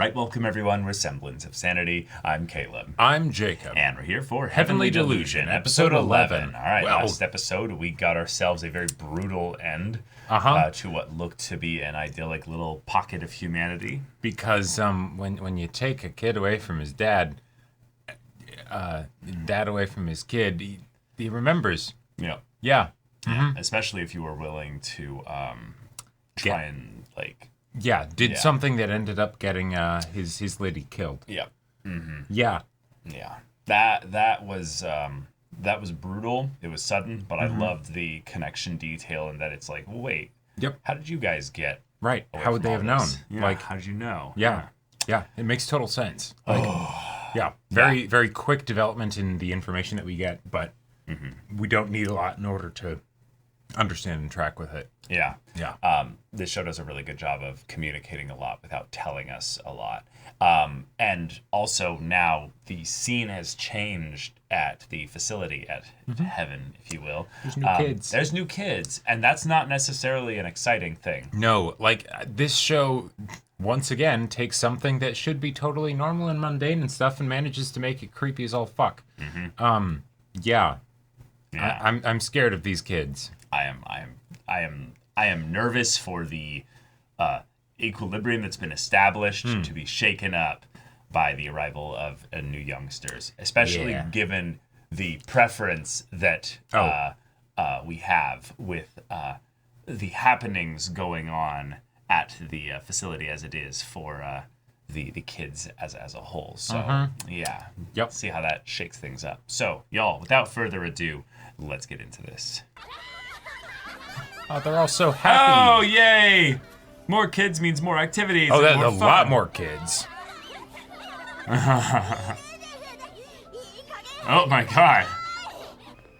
Alright, welcome everyone. We're Semblance of Sanity. I'm Caleb. I'm Jacob. And we're here for Heavenly Delusion, episode 11. Alright, last episode we got ourselves a very brutal end to what looked to be an idyllic little pocket of humanity. Because when you take a kid away from his dad, dad away from his kid, he remembers. Yeah. Yeah. Mm-hmm. Especially if you were willing to try and like... Yeah, did something that ended up getting his lady killed. Yeah. Mm-hmm. Yeah. Yeah. That was brutal. It was sudden, but I loved the connection detail and that it's like, well, wait. Yep. How did you guys get right? How would they have known? Yeah, like, how did you know? Yeah. Yeah. It makes total sense. Like, yeah. Very quick development in the information that we get, but we don't need a lot in order to understand and track with it. Yeah. Yeah. This show does a really good job of communicating a lot without telling us a lot. And also now the scene has changed at the facility at Heaven, if you will. There's new kids. There's new kids, and that's not necessarily an exciting thing. No, like this show once again takes something that should be totally normal and mundane and stuff and manages to make it creepy as all fuck. Yeah. I'm scared of these kids. I am nervous for the equilibrium that's been established to be shaken up by the arrival of new youngsters, especially given the preference that we have with the happenings going on at the facility as it is for the kids as a whole. So see how that shakes things up. So y'all, without further ado, let's get into this. Oh, they're all so happy. Oh, yay! More kids means more activities. Oh, that's a lot more kids. Oh my god.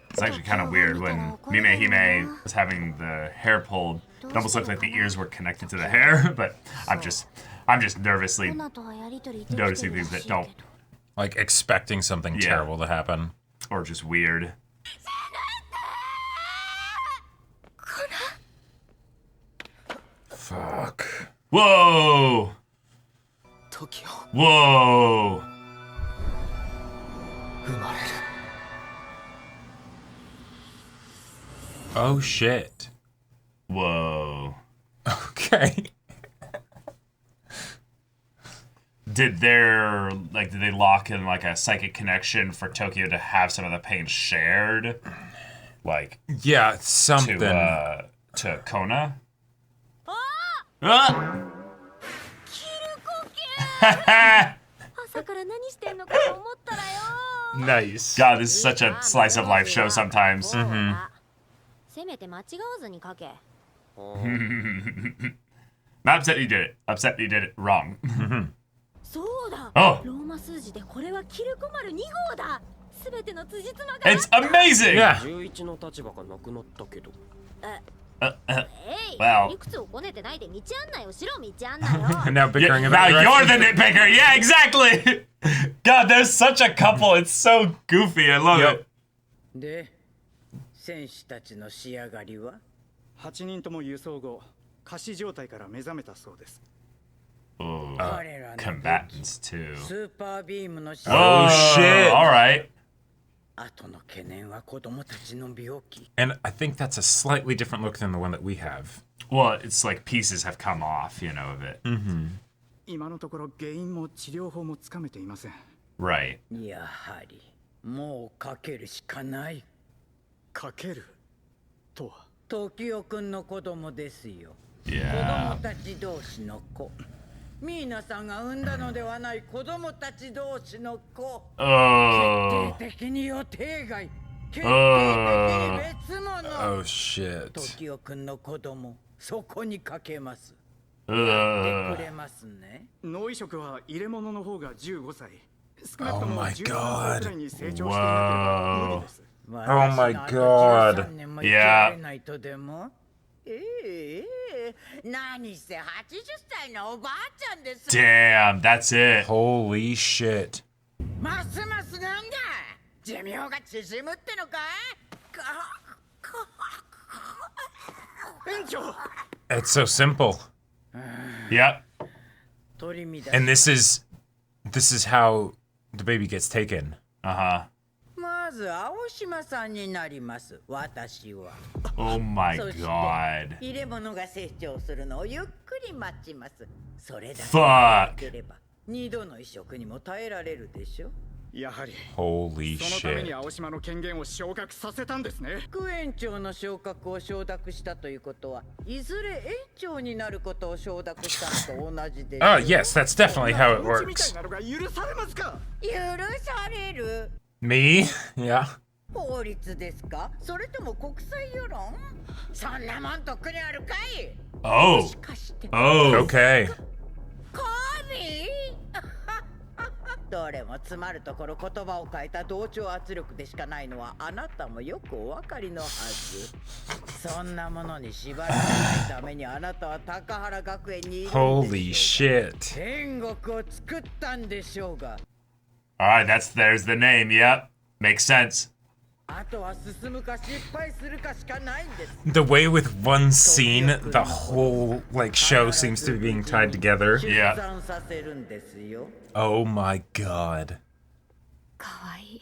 It's actually kind of weird when Hime was having the hair pulled. It almost looked like the ears were connected to the hair, but I'm just nervously noticing things that don't. Like expecting something terrible to happen. Or just weird. Fuck. Whoa! Whoa! Oh shit. Whoa. Okay. Did they lock in like a psychic connection for Tokyo to have some of the pain shared? Like something to Kona? Ah! Nice. God, this is such a slice of life show sometimes. Not upset you did it. Upset you did it wrong. Oh! It's amazing! Yeah. Well. And now bickering about now you're the nitpicker. Yeah, exactly. God, there's such a couple. It's so goofy. I love it. で、戦士たちの仕上がりは？8人とも輸送後、仮死状態から目覚めたそうです。 Ooh, combatants too. スーパービームの Oh shit! All right. 後の懸念は子供たちの病気。 And I think that's a slightly different look than the one that we have. Well, it's like pieces have come off, of it. 今のところ原因も治療法もつかめていません。 Right. やはりもうかけるしかない。かけるとは。時代くんの子供ですよ。Yeah. 子供たち同士の子。ミーナさんが産んだのではない子供たち同士の子。決定的に予定外。決定的に別物。Oh shit. 時代くんの子供、そこにかけます。やってくれますね。脳移植は入れ物の方が15歳。少なくとも15歳くらいに成長していなければ無理です。 Oh my god. Yeah. 何せ80歳のおばあちゃんです。 Damn, that's it. Holy shit. ますますなんだ。寿命が縮むってのかい？園長。 It's so simple. Yep. And this is how the baby gets taken. Uh-huh. Oh my god. Fuck. Holy shit. 副園長の昇格を承諾したということはいずれ園長になることを承諾したのと同じで Oh, yes, that's definitely how it works. 許される Me? Yeah. 法律ですかそれとも国際世論そんなもんと国あるかい Oh. Oh. Okay. コビどれも詰まるところ言葉を変えた同調圧力でしかないのはあなたもよくお分かりのはずそんなものに縛られないためにあなたは高原学園にいるんでしょう Holy shit. 天国を作ったんでしょうが Alright, there's the name, yep. Makes sense. あとは進むか失敗するかしかないんです The way with one scene, the whole, like, show seems to be being tied together. Yeah. 出産させるんですよ Oh my god. かわいい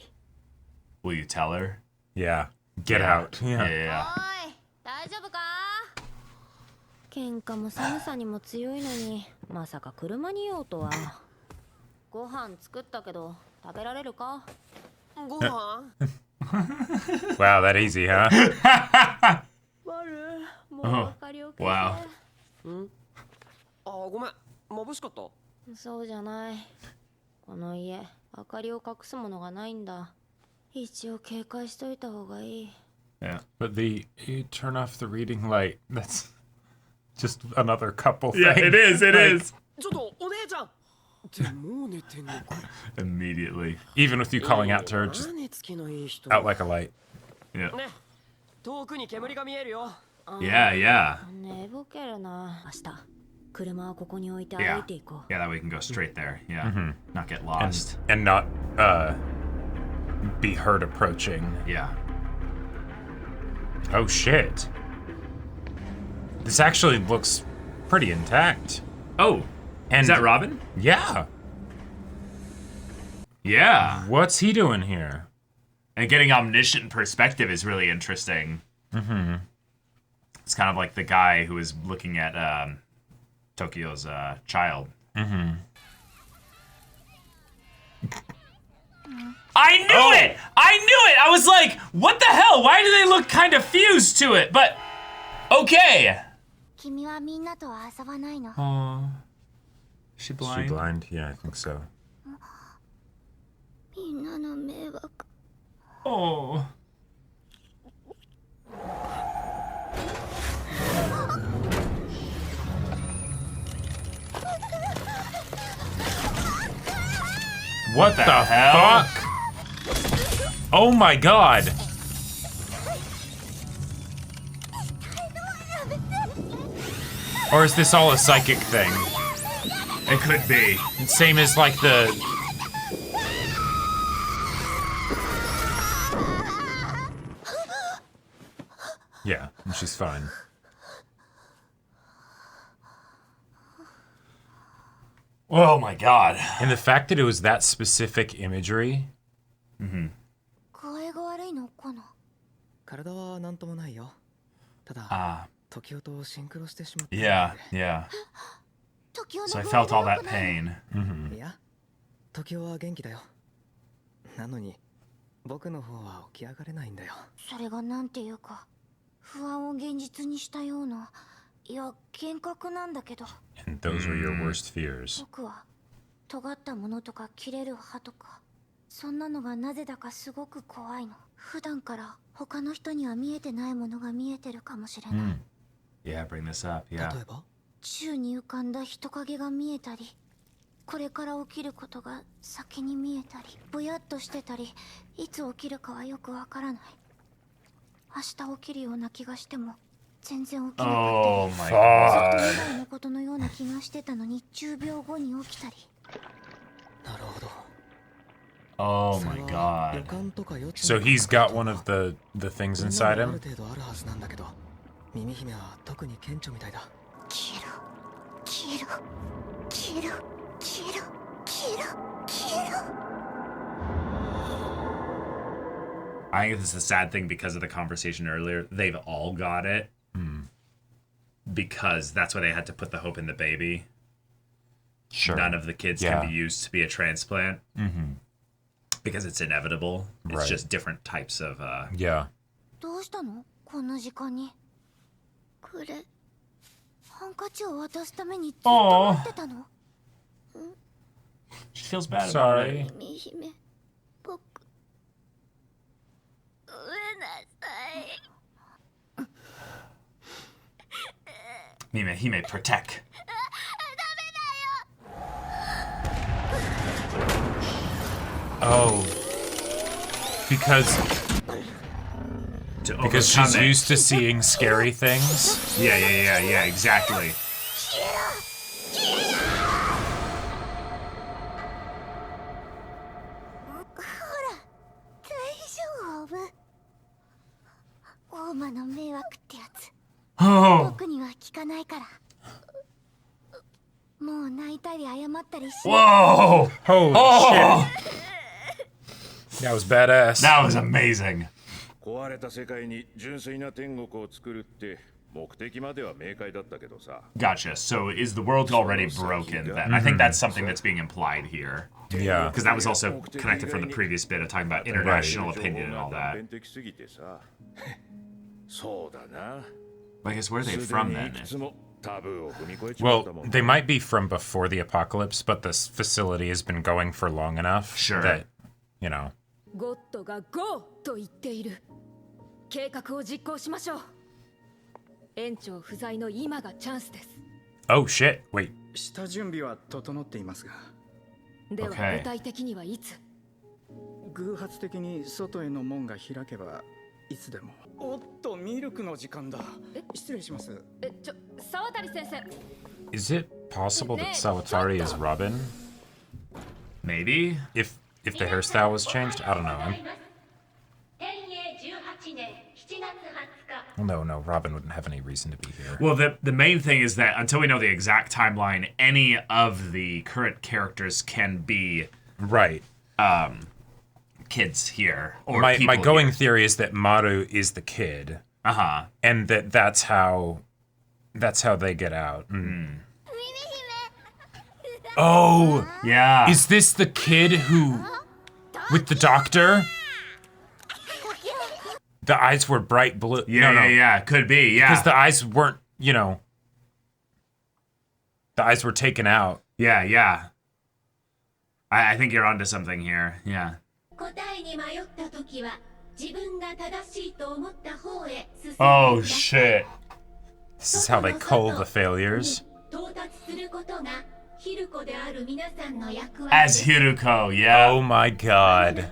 Will you tell her? Yeah. Get Yeah. out. Yeah, Yeah. yeah. おい大丈夫か喧嘩も寒さにも強いのにまさか車に用とはご飯作ったけど食べられるかご飯 Wow, that easy, huh? バルもう明かりを消 Wow. あ、ごめん。眩しかった。せそうじゃないこの家明かりを隠すものがないんだ一応警戒しといた方がいい Yeah. But you turn off the reading light. That's just another couple thing. Yeah, it is, it is. ちょっとお姉ちゃん。ってもう寝てんのか。 Immediately. Even with you calling out to her, just 寝つきのいい人。 out like a light. Yeah. ね。遠くに煙が見えるよ。 Yeah, yeah. 寝ぼけるな明日車はここに置いて歩 Yeah. いていこ Yeah, that way we can go straight there. Yeah. Not get lost. And not be heard approaching. Yeah. Oh shit. This actually looks pretty intact. Oh, And is that Robin? Yeah. Yeah. What's he doing here? And getting omniscient perspective is really interesting. Mm-hmm. It's kind of like the guy who was looking at Tokyo's child. Mm-hmm. I knew it! I knew it! I was like, what the hell? Why do they look kind of fused to it? But, okay. 君はみんなとは遊ばないの Aww. Is she Is blind? she blind? Yeah, I think so. みんなの迷惑 Oh. What the hell? fuck? Oh my god. Or is this all a psychic thing? It could be. Same as like the... Yeah, she's fine. Oh my god. And the fact that it was that specific imagery. 具合が悪いのかな体はなんともないよ。ただ、 Ah, 時代とシンクロしてしまった。 yeah, yeah. 時代 So の I 具合 felt all が that 良くない pain. いや、時代は元気だよ。なのに、僕の方は起き上がれないんだよ。それがなんていうか不安を現実にしたようないや幻覚なんだけど And those were your worst fears. 僕は尖ったものとか切れる歯とかそんなのがなぜだかすごく怖いの普段から他の人には見えてないものが見えてるかもしれない、 Yeah, bring this up. 例 Yeah. えば、宙に浮かんだ人影が見えたりこれから起きることが先に見えたりぼやっとしてたりいつ起きるかはよくわからない明日起きるような気がしても全然起きなかったり Oh my ずっ god. と未来のことのような気がしてたのに10秒後に起きたりなるほど。 Oh そ my れは god. 予感とか予知 So の he's got one of the things そん inside なのあ him? る程度あるはずなんだけど、耳姫は特に顕著みたいだ。消えろ消キロキロキロキロキロ I think this is the sad thing because of the conversation earlier. They've all got it. Because that's why they had to put the hope in the baby. Sure. None of the kids can be used to be a transplant. Because it's inevitable. It's just different types of... Yeah. どうしたのこんな時間にこれハンカチを渡すためにずっと待ってたの She feels bad about Sorry. it. ミ姫僕ごめんなさい Mime, Hime, protect. Oh. Because she's used to seeing scary things. Yeah, exactly. Oh. 僕には聞かないからもう泣いたり謝ったりし Whoa! Holy shit. That was badass. That was amazing. 壊れた世界に純粋な天国を作るって目的までは明快だったけどさ。 Gotcha. So is the world already broken then? I think that's something that's being implied here. Yeah. Because that was also connected from the previous bit of talking about international opinion and all that. 断片的すぎてさ。そうだな。 I guess where are they from then? いくつもタブーを踏み越えちまったも Well, ん。 they might be from before the apocalypse, but this facility has been going for long enough Sure. that, you know. ゴッドがゴーと言っている。計画を実行しましょう。園長不在の今がチャンスです。 Oh shit. Wait. 下準備は整っていますがでは Okay. 具体的にはいつ？偶発的に外への門が開けばいつでもおっとミルクの時間だ失礼します沢渡先生。 Is it possible that Sawatari is Robin? Maybe? If the hairstyle was changed? I don't know. Well, no, Robin wouldn't have any reason to be here. Well, the main thing is that until we know the exact timeline, any of the current characters can be Right. kids here or My people going here. theory is that Maru is the kid, and that's how they get out. Oh, Yeah. is this the kid who with the doctor? The eyes were bright blue. Yeah. Could be, yeah. Because the eyes weren't, the eyes were taken out. Yeah. I think you're onto something here. Yeah. 答えに迷った時は自分が正しいと思った方へ進んで Oh ください shit. This is how they cull the failures. 到達することがヒルコである皆さんの役割 As Hiruko, yeah. Oh my god.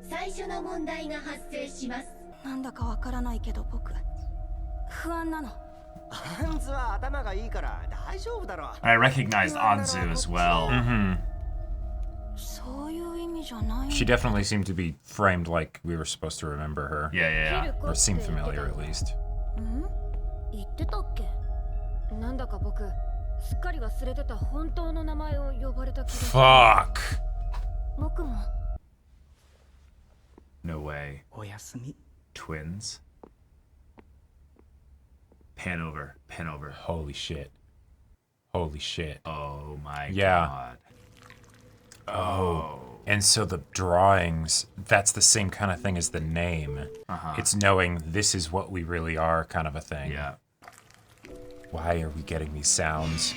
最初の問題が発生します。なんだかわからないけど僕不安なの。ハンズは頭がいいから大丈夫だろ。 I recognized Anzu as well. そういう意味じゃない。 She definitely seemed to be framed like we were supposed to remember her. Yeah. Or seem familiar at least. 言ってたっけ？なんだか僕すっかり忘れてた本当の名前を呼ばれた気が。 Fuck. 僕も。 No way. おやすみ Twins. Pan over. Holy shit. Holy shit. Oh my Yeah. god. Oh. And so the drawings, that's the same kind of thing as the name. It's knowing this is what we really are kind of a thing. Yeah. Why are we getting these sounds?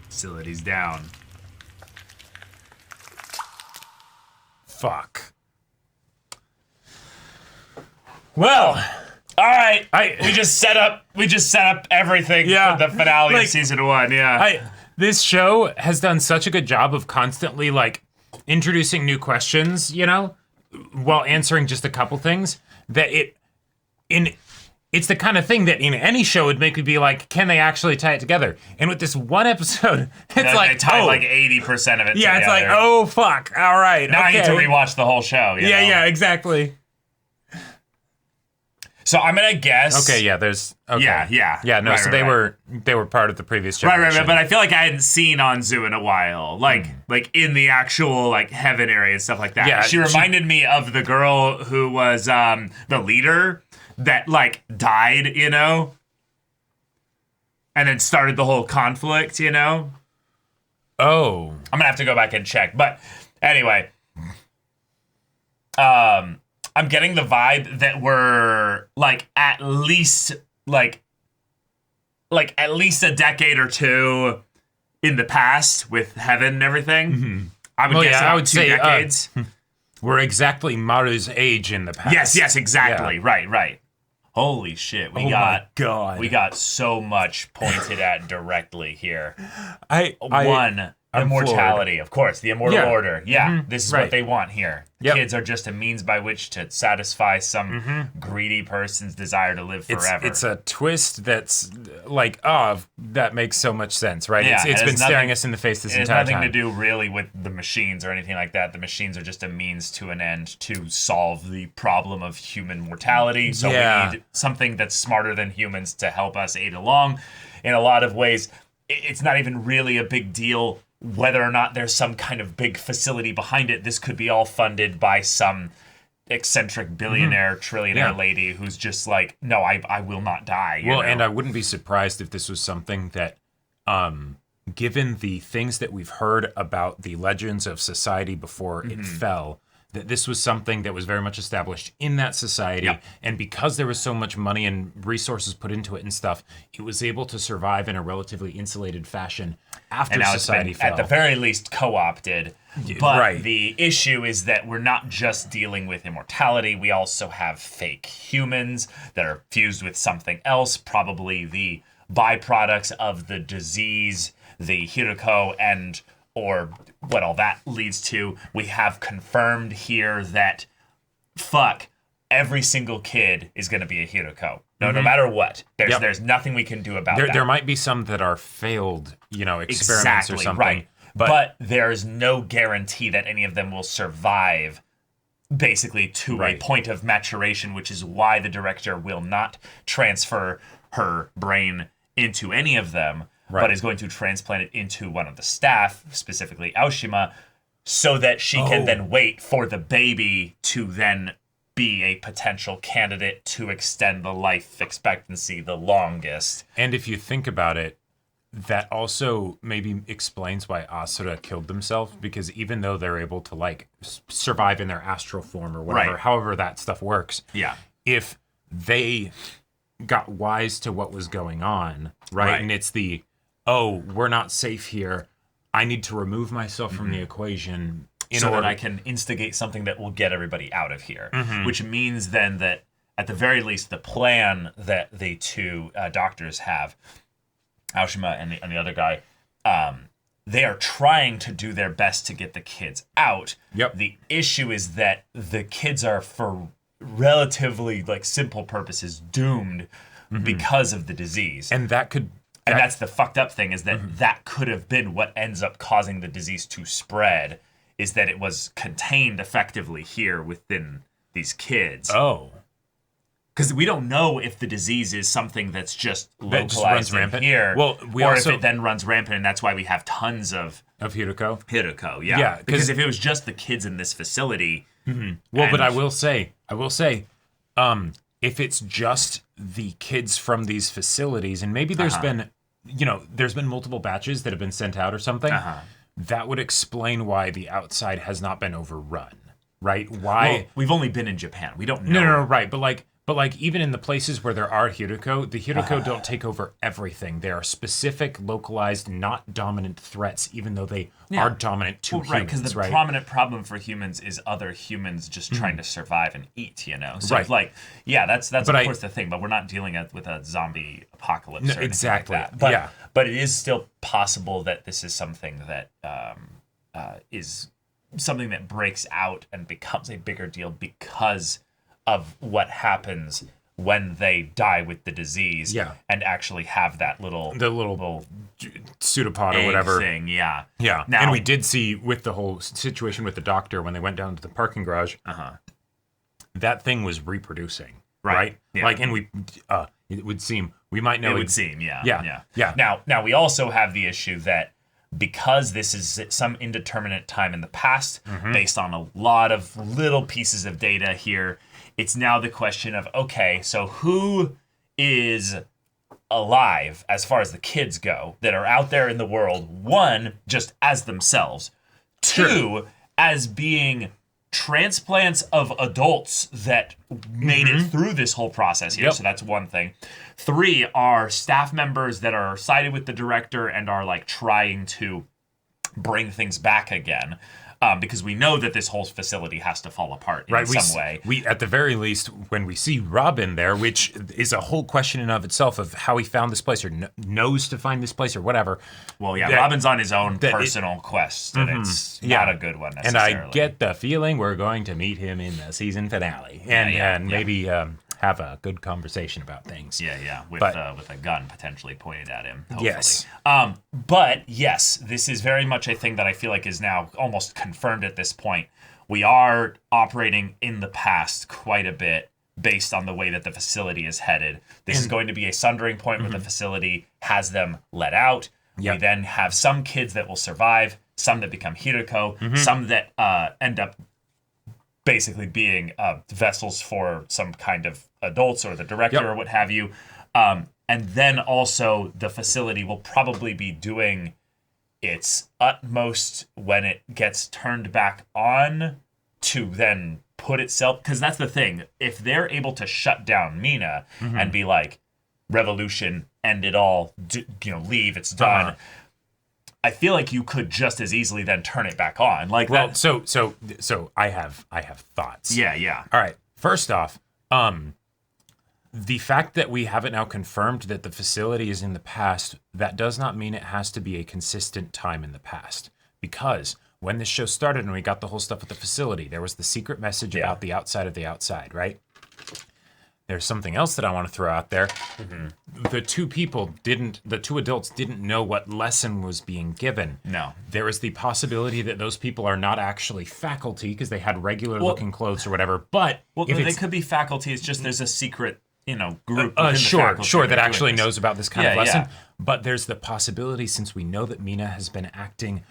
Facility's down. Fuck. Well, all right. We just set up everything Yeah. for the finale Like, of season 1. Yeah. This show has done such a good job of constantly like introducing new questions, while answering just a couple things that it's the kind of thing that in any show would make me be like, can they actually tie it together? And with this one episode, it's They tied like 80% of it. yeah, together. it's like, oh fuck, all right. Now I need to rewatch the whole show. You know? Yeah, exactly. So I'm gonna guess. Okay, yeah, there's okay. Yeah. No, Right, so right, they were part of the previous generation. Right. But I feel like I hadn't seen Anzu in a while, like in the actual like heaven area and stuff like that. Yeah, she reminded me of the girl who was the leader that like died, you know, and then started the whole conflict, you know. Oh, I'm gonna have to go back and check, but anyway, I'm getting the vibe that we're like at least at least a decade or two in the past with heaven and everything. Mm-hmm. I would guess I would two say decades. we're exactly Maru's age in the past. Yes, exactly. Yeah. Right. Holy shit, my God. We got so much pointed at directly here. I'm Immortality, floored. of course, the immortal Yeah. order. Yeah, Mhm. this is Right. what they want here. Yep. Kids are just a means by which to satisfy some greedy person's desire to live forever. It's a twist that's like, oh, that makes so much sense, right? Yeah, It's it been has staring nothing- us in the face this It has entire nothing time. to do really with the machines or anything like that. The machines are just a means to an end to solve the problem of human mortality. So Yeah. we need something that's smarter than humans to help us aid along. In a lot of ways, it's not even really a big deal whether or not there's some kind of big facility behind it. This could be all funded by some eccentric billionaire, trillionaire Yeah. lady who's just like, no, I will not die. you Well, know? and I wouldn't be surprised if this was something that, given the things that we've heard about the legends of society before it fell, that this was something that was very much established in that society. Yep. And because there was so much money and resources put into it and stuff, it was able to survive in a relatively insulated fashion after and now it's society been, fell. at the very least, co-opted. But right. the issue is that we're not just dealing with immortality. We also have fake humans that are fused with something else, probably the byproducts of the disease, the Hiroko, and or what all that leads to. We have confirmed here that every single kid is going to be a Hiroko. No matter what. There's nothing we can do about that. There might be some that are failed, experiments Exactly, or something. right. But there's no guarantee that any of them will survive basically to a point of maturation, which is why the director will not transfer her brain into any of them, but is going to transplant it into one of the staff, specifically Aoshima, so that she can then wait for the baby to then be a potential candidate to extend the life expectancy the longest. And if you think about it, that also maybe explains why Asura killed themselves, because even though they're able to survive in their astral form or whatever, however that stuff works, if they got wise to what was going on, right? And it's we're not safe here. I need to remove myself from the equation that I can instigate something that will get everybody out of here, which means then that at the very least, the plan that the two doctors have, Aoshima and the other guy, they are trying to do their best to get the kids out. Yep. The issue is that the kids are, for relatively simple purposes, doomed because of the disease. And that's the fucked up thing, is that that could have been what ends up causing the disease to spread, is that it was contained effectively here within these kids. Oh. Because we don't know if the disease is something that's just That just localized runs rampant here, Well, or if it then runs rampant, and that's why we have tons of Hiroko. yeah. Yeah, Because if it was just the kids in this facility... Well, but I will say, if it's just the kids from these facilities, and maybe there's been, there's been multiple batches that have been sent out or something, that would explain why the outside has not been overrun, right? Why? Well, we've only been in Japan. We don't know. No, right. But even in the places where there are Hiroko, the Hiroko don't take over everything. There are specific, localized, not dominant threats, even though they are dominant to humans, right? Because the prominent problem for humans is other humans just trying to survive and eat, So that's of course the thing. But we're not dealing with a zombie apocalypse or anything exactly. like that. But it is still possible that this is something that is something that breaks out and becomes a bigger deal because of what happens when they die with the disease, and actually have that little pseudopod or whatever thing, yeah. Now, and we did see with the whole situation with the doctor when they went down to the parking garage, that thing was reproducing. right? Yeah. Like, and it would seem we might know. It would seem, yeah. Yeah. Now we also have the issue that because this is some indeterminate time in the past, based on a lot of little pieces of data here, it's now the question of, okay, so who is alive as far as the kids go that are out there in the world? One, just as themselves. Two, as being transplants of adults that made it through this whole process here. So that's one thing. Three are staff members that are sided with the director and are like trying to bring things back again. Because we know that this whole facility has to fall apart in some way. We, at the very least, when we see Robin there, which is a whole question in of itself of how he found this place or knows to find this place or whatever. Well, yeah, Robin's on his own personal quest, and it's not a good one necessarily. And I get the feeling we're going to meet him in the season finale and maybe have a good conversation about things. Yeah, with a gun potentially pointed at him. Hopefully. Yes. But yes, this is very much a thing that I feel like is now almost confirmed at this point. We are operating in the past quite a bit based on the way that the facility is headed. This is going to be a sundering point where the facility has them let out. We then have some kids that will survive, some that become Hiroko, some that end up basically being vessels for some kind of adults or the director or what have you. And then also the facility will probably be doing its utmost when it gets turned back on to then put itself, because that's the thing. If they're able to shut down Mina and be like, revolution, end it all, leave, it's done. I feel like you could just as easily then turn it back on. Like, well, that. So I have thoughts. Yeah. All right. First off, the fact that we have it now confirmed that the facility is in the past, that does not mean it has to be a consistent time in the past. Because when this show started and we got the whole stuff with the facility, there was the secret message about the outside of the outside, right? There's something else that I want to throw out there. The two adults didn't know what lesson was being given. No. There is the possibility that those people are not actually faculty because they had regular looking clothes or whatever. But they could be faculty. It's just there's a secret, group. Within sure, the faculty that actually knows about this kind of lesson. Yeah. But there's the possibility, since we know that Mina has been acting,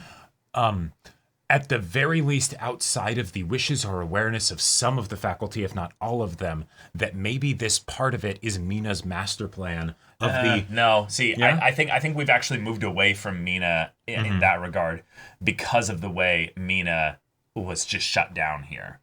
at the very least outside of the wishes or awareness of some of the faculty, if not all of them, that maybe this part of it is Mina's master plan of the... No, see, I think we've actually moved away from Mina in that regard because of the way Mina was just shut down here.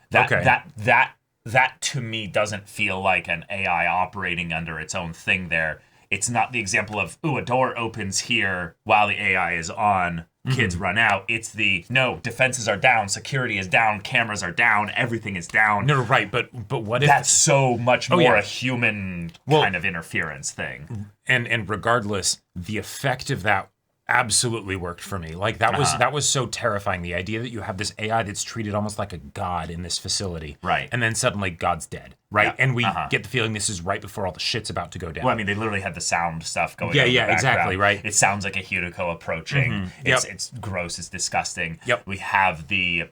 That to me doesn't feel like an AI operating under its own thing there. It's not the example of, a door opens here while the AI is on, kids run out. It's no, defenses are down, security is down, cameras are down, everything is down. No, right, but what if... That's so much more a human kind of interference thing. And regardless, the effect of that absolutely worked for me. Like, that was so terrifying. The idea that you have this AI that's treated almost like a god in this facility. Right. And then suddenly God's dead. Right. And we get the feeling this is right before all the shit's about to go down. Well, I mean, they literally had the sound stuff going on. Yeah, exactly, right. It sounds like a Hiroko approaching. It's gross, it's disgusting. We have the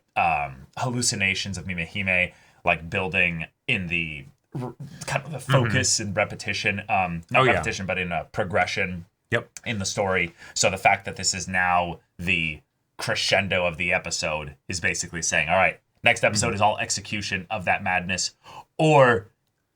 hallucinations of Mimehime, like building in the kind of the focus and repetition, not repetition, but in a progression. In the story. So the fact that this is now the crescendo of the episode is basically saying, all right, next episode is all execution of that madness, or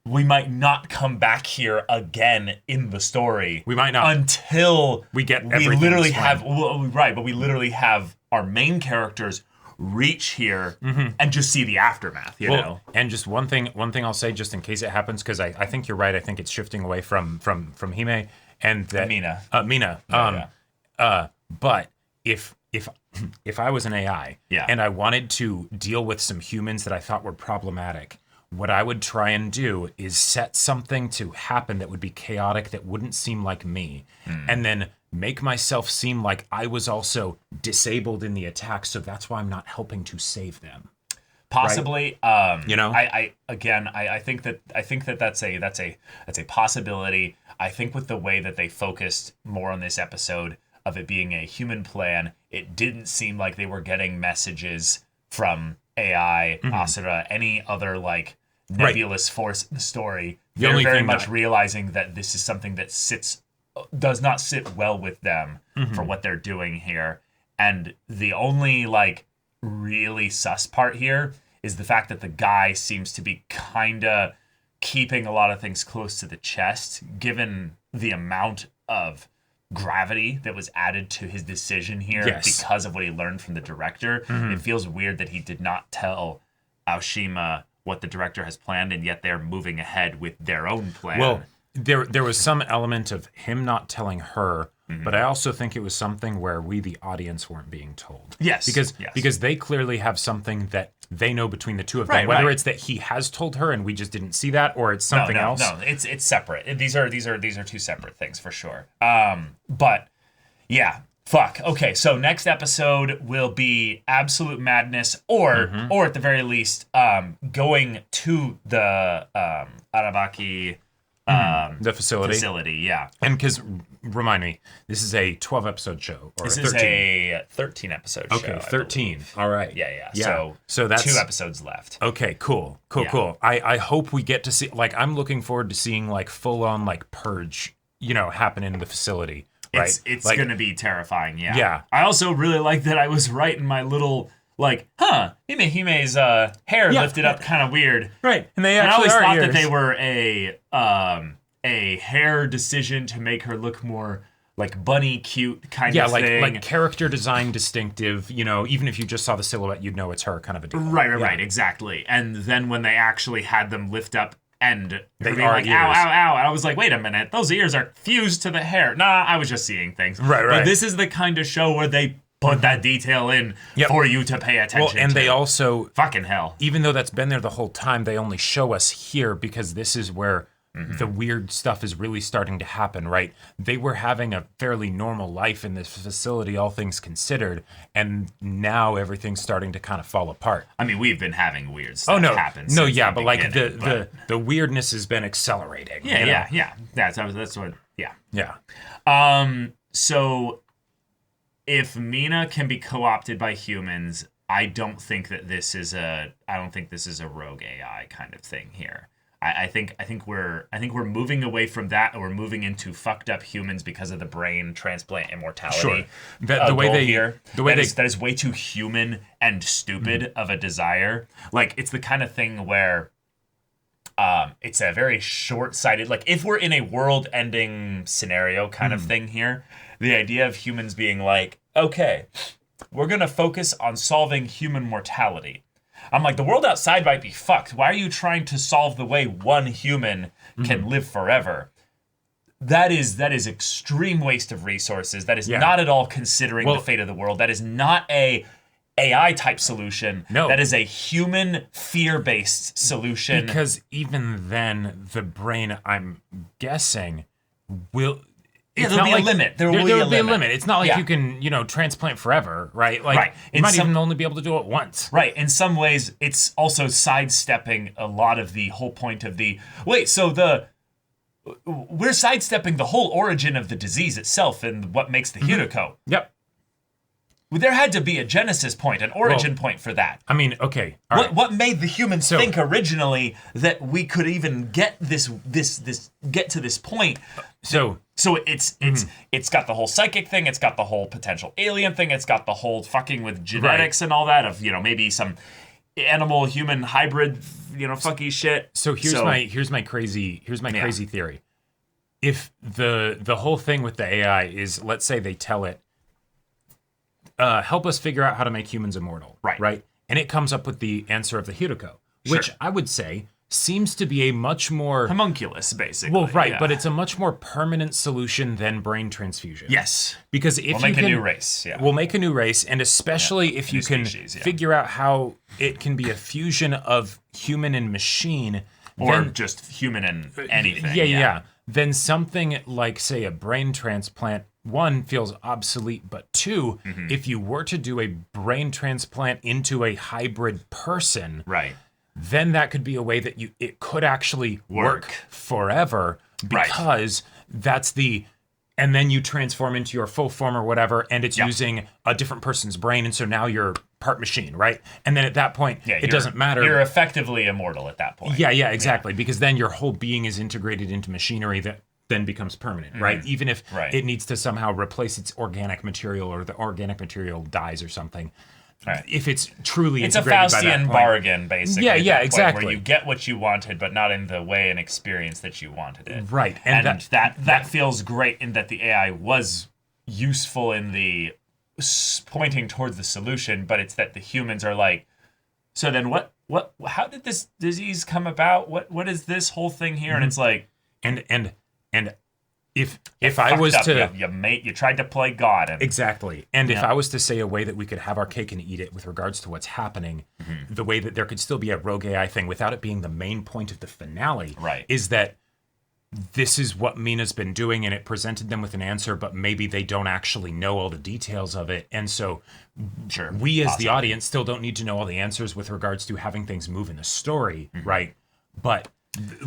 we might not come back here again in the story. We might not until we literally have but we literally have our main characters reach here and just see the aftermath, you know. And just one thing I'll say, just in case it happens, because I think you're right. I think it's shifting away from Hime and that Mina. But if I was an AI and I wanted to deal with some humans that I thought were problematic, what I would try and do is set something to happen that would be chaotic, that wouldn't seem like me, and then make myself seem like I was also disabled in the attack, so that's why I'm not helping to save them. Possibly, right? I think that's a possibility. I think with the way that they focused more on this episode of it being a human plan, it didn't seem like they were getting messages from AI, Asura, any other like nebulous force in the story. The They're only very thing much that- realizing that this is something that does not sit well with them for what they're doing here. And the only like really sus part here is the fact that the guy seems to be kind of keeping a lot of things close to the chest, given the amount of gravity that was added to his decision here because of what he learned from the director. It feels weird that he did not tell Aoshima what the director has planned, and yet they're moving ahead with their own plan. Well, there was some element of him not telling her, but I also think it was something where we, the audience, weren't being told. Yes. Because they clearly have something that they know between the two of them. Whether it's that he has told her and we just didn't see that, or it's something else. No, it's separate. These are two separate things for sure. But yeah. Fuck. Okay, so next episode will be absolute madness, or at the very least, going to the Arabaki the facility. Yeah. And because, remind me, this is a 12-episode show, or This a is 13? a 13-episode show. Okay, 13. All right. Yeah. So that's 2 episodes left. Okay, cool. I hope we get to see, like, I'm looking forward to seeing, like, full-on, like, purge, happen in the facility. Right? It's like, going to be terrifying, yeah. Yeah. I also really like that I was right in my little, Hime's hair lifted up kind of weird. Right. And they I actually always thought ears. that they were a hair decision to make her look more like bunny cute kind of thing. Like character design distinctive, even if you just saw the silhouette, you'd know it's her kind of a deal. Right, exactly. And then when they actually had them lift up and They be are like, ears. ow, ow, ow. And I was like, wait a minute, those ears are fused to the hair. Nah, I was just seeing things. Right. But this is the kind of show where they put that detail in for you to pay attention Well, and to. they also, fucking hell. even though that's been there the whole time, they only show us here because this is where the weird stuff is really starting to happen, right? They were having a fairly normal life in this facility, all things considered, and now everything's starting to kind of fall apart. I mean, we've been having weird stuff happen. No, since yeah, the but like beginning, the weirdness has been accelerating. Yeah. That's what. Yeah. So if Mina can be co-opted by humans, I don't think this is a rogue AI kind of thing here. I think we're moving away from that, and we're moving into fucked up humans because of the brain transplant immortality. Sure. The way that is way too human and stupid of a desire. Like, it's the kind of thing where it's a very short-sighted, like, if we're in a world-ending scenario kind of thing here, the idea of humans being like, okay, we're gonna focus on solving human mortality. I'm like, the world outside might be fucked. Why are you trying to solve the way one human can live forever? That is extreme waste of resources. That is not at all considering the fate of the world. That is not a AI type solution. No. That is a human fear-based solution. Because even then, the brain, I'm guessing, will... there'll be a limit. There will be a limit. It's not like you can, transplant forever, right? Like, you might even only be able to do it once. Right. In some ways, it's also sidestepping a lot of the whole point of the... We're sidestepping the whole origin of the disease itself and what makes the Hiroko. Yep. There had to be a genesis point, an origin point for that. I mean, okay. What made the humans think originally that we could even get get to this point? So it's got the whole psychic thing, it's got the whole potential alien thing, it's got the whole fucking with genetics and all that of, maybe some animal human hybrid, funky shit. So here's my crazy theory. If the whole thing with the AI is, let's say they tell it, help us figure out how to make humans immortal. Right. And it comes up with the answer of the Hiroko, which I would say seems to be a much more... homunculus, basically. Well, right, but it's a much more permanent solution than brain transfusion. Yes. Because if we'll make a new race. Yeah. We'll make a new race, and especially if you can figure out how it can be a fusion of human and machine. Or just human and anything. Yeah. Then something like, say, a brain transplant, one, feels obsolete, but two, if you were to do a brain transplant into a hybrid person... Right. Then that could be a way that it could actually work forever, because that's and then you transform into your full form or whatever, and it's using a different person's brain, and so now you're part machine, right? And then at that point, it doesn't matter. You're effectively immortal at that point. Yeah, exactly. Because then your whole being is integrated into machinery that then becomes permanent, right? Even if it needs to somehow replace its organic material or the organic material dies or something. Right. If it's truly integrated it's a Faustian bargain, basically. Yeah, exactly. Where you get what you wanted, but not in the way and experience that you wanted it. Right. And that feels great in that the AI was useful in the pointing towards the solution, but it's that the humans are like, so then how did this disease come about? What is this whole thing here? And it's like, and if I was to you tried to play God exactly, and if I was to say a way that we could have our cake and eat it with regards to what's happening, the way that there could still be a rogue AI thing without it being the main point of the finale, is that this is what Mina's been doing, and it presented them with an answer, but maybe they don't actually know all the details of it, and so we as the audience still don't need to know all the answers with regards to having things move in the story, right? But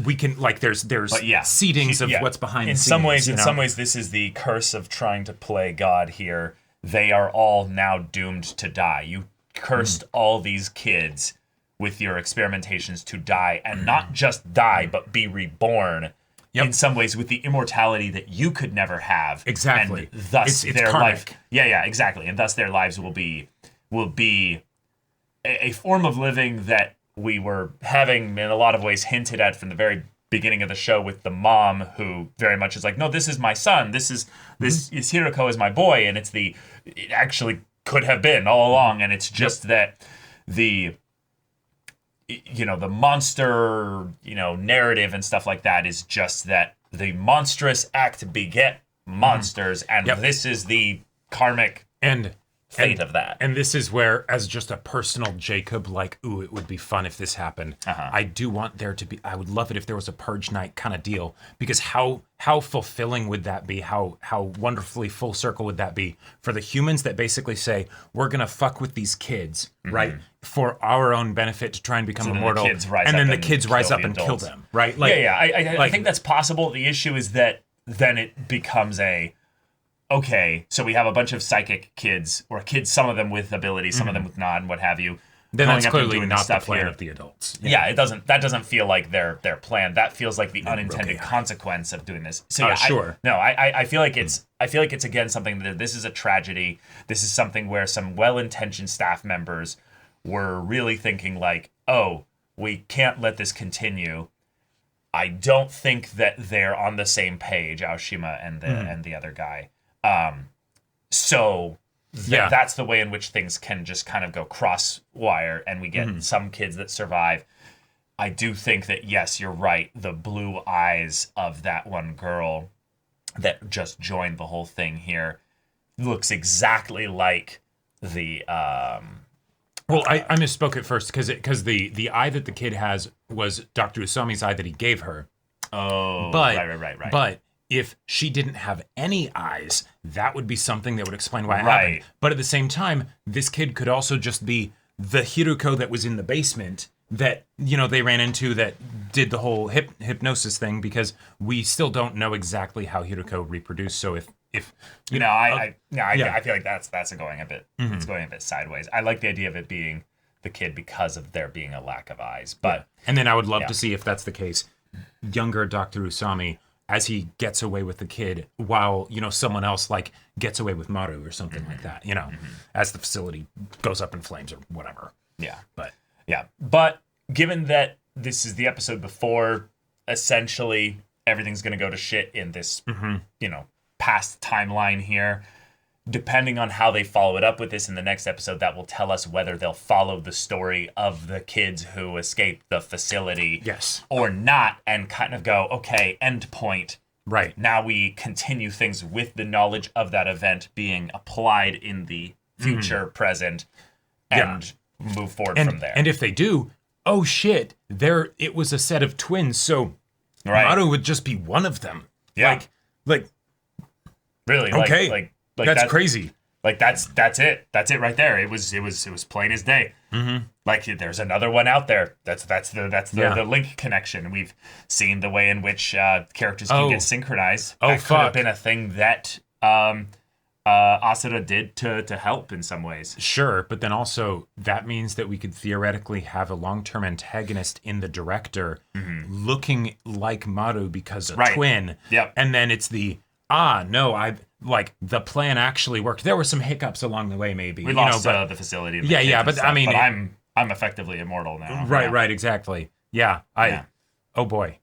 we can there's seedings of what's behind the scenes. In some ways, this is the curse of trying to play God here. They are all now doomed to die. You cursed all these kids with your experimentations to die, and not just die, but be reborn. In some ways, with the immortality that you could never have. Exactly. And thus it's their karmic. life. Yeah, exactly. And thus their lives will be a form of living that we were having in a lot of ways hinted at from the very beginning of the show with the mom, who very much is like, no, this is my son. This is Hiroko is my boy, and it actually could have been all along, and it's just that the monster, narrative and stuff like that is just that the monstrous act beget monsters, and this is the karmic fate of that. And this is where, as just a personal Jacob, it would be fun if this happened. I do want there to be, I would love it if there was a Purge Night kind of deal, because how fulfilling would that be? How wonderfully full circle would that be for the humans that basically say, we're going to fuck with these kids, right? For our own benefit to try and become immortal. And then the kids rise up and kill them, right? I think that's possible. The issue is that then it becomes okay, so we have a bunch of psychic kids, or kids, some of them with abilities, some of them with not, and what have you. Then that's clearly not the plan of the adults. Yeah, that doesn't feel like their plan. That feels like the unintended consequence of doing this. So I feel like it's again something that this is a tragedy. This is something where some well-intentioned staff members were really thinking like, oh, we can't let this continue. I don't think that they're on the same page, Aoshima and the other guy. That's the way in which things can just kind of go cross-wire, and we get some kids that survive. I do think that, yes, you're right, the blue eyes of that one girl that just joined the whole thing here looks exactly like the... Well, I misspoke at first, because the eye that the kid has was Dr. Usami's eye that he gave her. Oh, right. But if she didn't have any eyes, that would be something that would explain why it happened. But at the same time, this kid could also just be the Hiruko that was in the basement that, they ran into, that did the whole hypnosis thing, because we still don't know exactly how Hiruko reproduced. So if I feel like that's going a bit it's going a bit sideways. I like the idea of it being the kid because of there being a lack of eyes. But and then I would love to see, if that's the case, younger Dr. Usami, as he gets away with the kid, while someone else gets away with Maru or something like that, as the facility goes up in flames or whatever. But given that this is the episode before, essentially everything's going to go to shit in this past timeline here. Depending on how they follow it up with this in the next episode, that will tell us whether they'll follow the story of the kids who escaped the facility or not, and kind of go, okay, end point. Right. Now we continue things with the knowledge of that event being applied in the future, present, and move forward from there. And if they do, oh shit, it was a set of twins, so Maru would just be one of them. Yeah. Really? Okay. That's crazy. That's it. That's it right there. It was plain as day. There's another one out there. That's the link connection. We've seen the way in which characters can get synchronized. That could have been a thing that Asura did to help in some ways. Sure, but then also that means that we could theoretically have a long-term antagonist in the director looking like Maru because a twin. Yep. And then it's the the plan actually worked. There were some hiccups along the way, maybe. We lost the facility. And but stuff, I mean, but I'm effectively immortal now. Right, exactly. Yeah, Oh boy.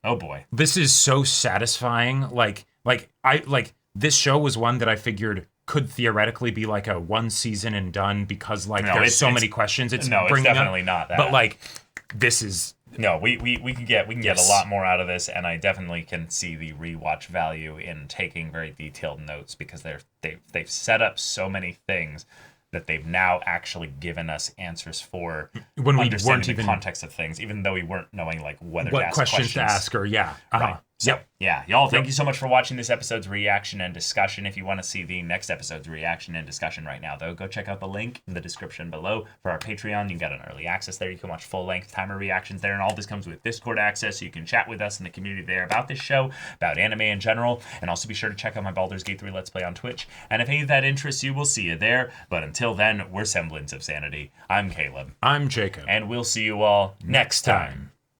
This is so satisfying. This show was one that I figured could theoretically be like a one season and done because there's so many questions it's bringing it's definitely up. not that. But this is we can get a lot more out of this, and I definitely can see the rewatch value in taking very detailed notes because they've set up so many things that they've now actually given us answers for when we understanding weren't the even context of things, even though we weren't knowing what questions to ask or Right. So, y'all, thank you so much for watching this episode's reaction and discussion. If you want to see the next episode's reaction and discussion right now, though, go check out the link in the description below for our Patreon. You got an early access there. You can watch full-length timer reactions there, and all this comes with Discord access, so you can chat with us in the community there about this show, about anime in general, and also be sure to check out my Baldur's Gate 3 Let's Play on Twitch. And if any of that interests you, we'll see you there. But until then, we're Semblance of Sanity. I'm Caleb. I'm Jacob. And we'll see you all next time.